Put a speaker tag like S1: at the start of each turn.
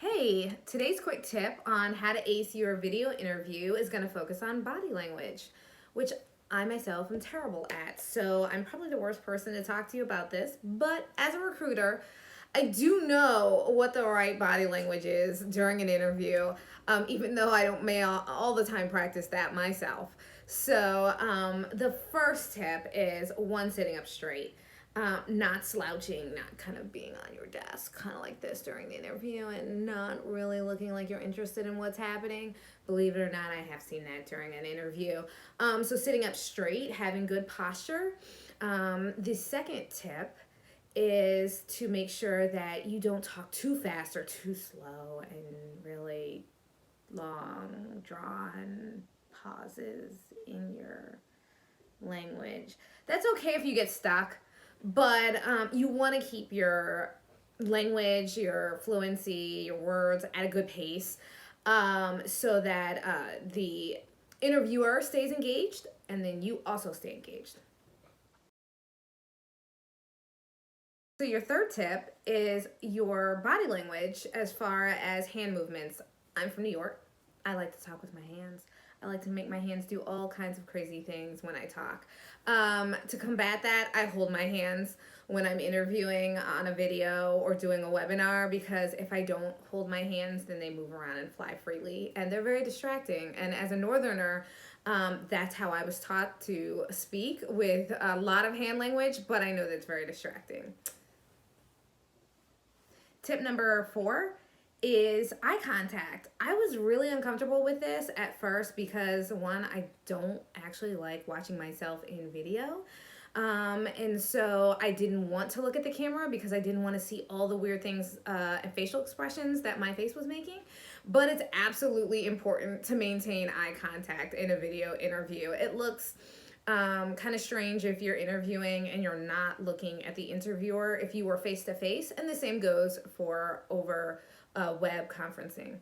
S1: Hey, today's quick tip on how to ace your video interview is going to focus on body language, which I myself am terrible at. So I'm probably the worst person to talk to you about this. But as a recruiter, I do know what the right body language is during an interview, even though I don't may all the time practice that myself. So the first tip is one, sitting up straight, not slouching, not kind of being on your desk, kind of like this during the interview, and not really looking like you're interested in what's happening. Believe it or not, I have seen that during an interview. So sitting up straight, having good posture. The second tip is to make sure that you don't talk too fast or too slow and really long, drawn pauses in your language. That's okay if you get stuck, but you want to keep your language, your fluency, your words at a good pace so that the interviewer stays engaged and then you also stay engaged. So your third tip is your body language as far as hand movements. I'm from New York. I like to talk with my hands. I like to make my hands do all kinds of crazy things when I talk. To combat that, I hold my hands when I'm interviewing on a video or doing a webinar, because if I don't hold my hands, then they move around and fly freely, and they're very distracting. And as a northerner, that's how I was taught to speak, with a lot of hand language, but I know that's very distracting. Tip number 4 is eye contact. I was really uncomfortable with this at first because, one, I don't actually like watching myself in video. And so I didn't want to look at the camera because I didn't want to see all the weird things and facial expressions that my face was making. But it's absolutely important to maintain eye contact in a video interview. It looks kind of strange if you're interviewing and you're not looking at the interviewer if you were face to face, and the same goes for over web conferencing.